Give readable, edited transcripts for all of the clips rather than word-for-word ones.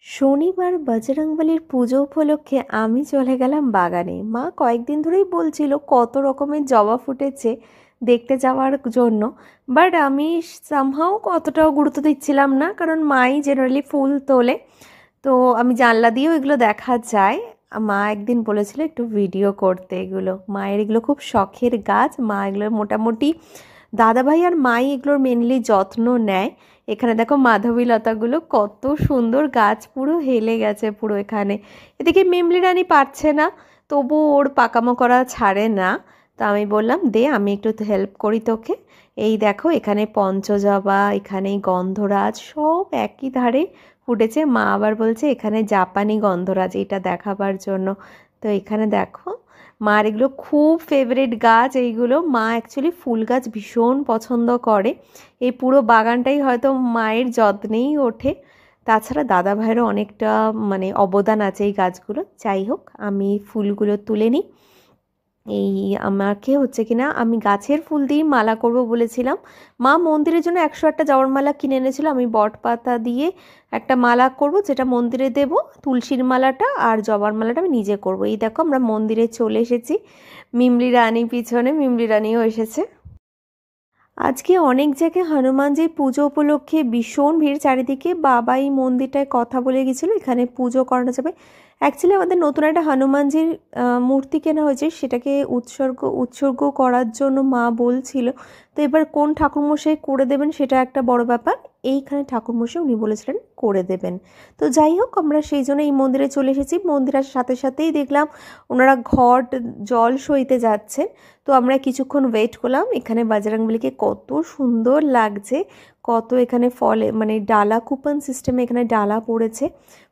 শনিবার বজরংবলীর পুজো উপলক্ষে আমি চলে গেলাম বাগানে। মা কয়েকদিন ধরেই বলছিল কত রকমের জবা ফুটেছে দেখতে যাওয়ার জন্য, বাট আমি সামহাও অতটাও গুরুত্ব দিচ্ছিলাম না, কারণ মাই জেনারেলি ফুল তোলে। তো আমি জানলা দিয়েও এগুলো দেখা যায়। মা একদিন বলেছিল একটু ভিডিও করতে, এগুলো মায়ের এগুলো খুব শখের গাছ। মা এগুলোর মোটামুটি দাদাভাই আর মাই এগুলোর মেনলি যত্ন নেয়। এখানে দেখো মাধবী লতাগুলো কত সুন্দর, গাছ পুরো হেলে গেছে পুরো। এখানে এদিকে মেমলি রানী পারছে না, তবু ওর পাকামো করা ছাড়ে না। তো আমি বললাম দে আমি একটু হেল্প করি তোকে। এই দেখো এখানে পঞ্চজবা, এখানে গন্ধরাজ সব একই ধারে ফুটেছে। মা আবার বলছে এখানে জাপানি গন্ধরাজ, এটা দেখাবার জন্য। তো এখানে দেখো মার এগুলো খুব ফেভারিট গাছ। এইগুলো মা অ্যাকচুয়ালি ফুল গাছ ভীষণ পছন্দ করে। এই পুরো বাগানটাই হয়তো মায়ের যত্নেই ওঠে। তাছাড়া দাদা ভাইয়েরও অনেকটা অবদান আছে এই গাছগুলো। যাই হোক আমি ফুলগুলো তুলে নিই। এই আমাকে হচ্ছে কিনা আমি গাছের ফুল দিয়ে মালা করব বলেছিলাম। মা মন্দিরের জন্য 108টা জবার মালা কিনে এনেছিল। আমি বট পাতা দিয়ে একটা মালা করব, যেটা মন্দিরে দেব। তুলসীর মালাটা আর জবার মালাটা আমি নিজে করব। এই দেখো আমরা মন্দিরে চলে এসেছি। মিমলি রানী পিছনে, মিমলি রানীও এসেছে। আজকে অনেক জায়গায় হনুমানজির পুজো উপলক্ষে ভীষণ ভিড় চারিদিকে। বাবা এই মন্দিরটায় কথা বলে গেছিলো এখানে পুজো করানো যাবে। অ্যাকচুয়ালি আমাদের নতুন একটা হনুমানজির মূর্তি কেনা হয়েছে, সেটাকে উৎসর্গ করার জন্য মা বলছিল। তো এবার কোন ঠাকুরমশাই করে দেবেন সেটা একটা বড় ব্যাপার। এইখানে ঠাকুরমশাই উনি বলেছিলেন করে দেবেন। তো যাই হোক আমরা সেই জন্য এই মন্দিরে চলে এসেছি। মন্দিরের সাথে সাথেই দেখলাম ওনারা ঘট জল সইতে যাচ্ছেন। তো আমরা কিছুক্ষণ ওয়েট করলাম। এখানে বজরংবলীকে কত সুন্দর লাগছে, কত এখানে ফলে ডালা কুপন সিস্টেমে এখানে ডালা পড়েছে।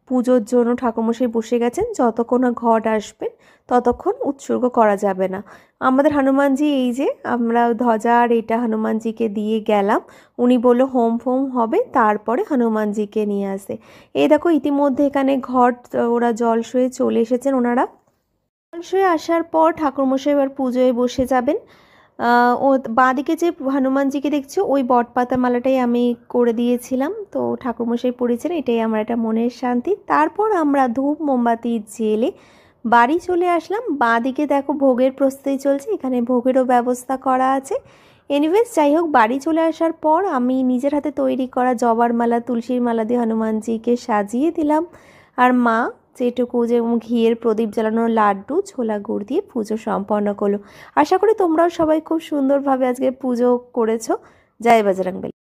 পুজোর জন্য ঠাকুরমশাই বসে গেছেন, যতক্ষণ না ঘট আসবেন ততক্ষণ উৎসর্গ করা যাবে না। আমাদের হনুমানজি এই যে আমরা ধ্বজা আর এটা হনুমানজিকে দিয়ে গেলাম। উনি বললো হোম ফোম হবে তারপরে হনুমানজিকে নিয়ে আসে। এই দেখো ইতিমধ্যে এখানে ঘট ওরা জল সয়ে চলে এসেছেন ওনারা। জলাশয়ে আসার পর ঠাকুরমশাই এবার পুজোয় বসে যাবেন। ও বাঁদিকে যে হনুমানজিকে দেখছো ওই বটপাতা মালাটাই আমি করে দিয়েছিলাম। তো ঠাকুরমশাই পড়েছেন, এটাই আমার একটা মনের শান্তি। তারপর আমরা ধূপ মোমবাতি জেলে বাড়ি চলে আসলাম। বাঁদিকে দেখো ভোগের প্রস্তুতি চলছে, এখানে ভোগেরও ব্যবস্থা করা আছে। এনিওয়েজ যাই হোক বাড়ি চলে আসার পর আমি নিজের হাতে তৈরি করা জবার মালা তুলসীর মালা দিয়ে হনুমানজিকে সাজিয়ে দিলাম। আর মা যেটুকু যে ঘিয়ের প্রদীপ জ্বালানোর লাড্ডু ছোলা গুড় দিয়ে পুজো সম্পন্ন করলো। আশা করি তোমরাও সবাই খুব সুন্দরভাবে আজকে পুজো করেছো। জয় বজরংবলী।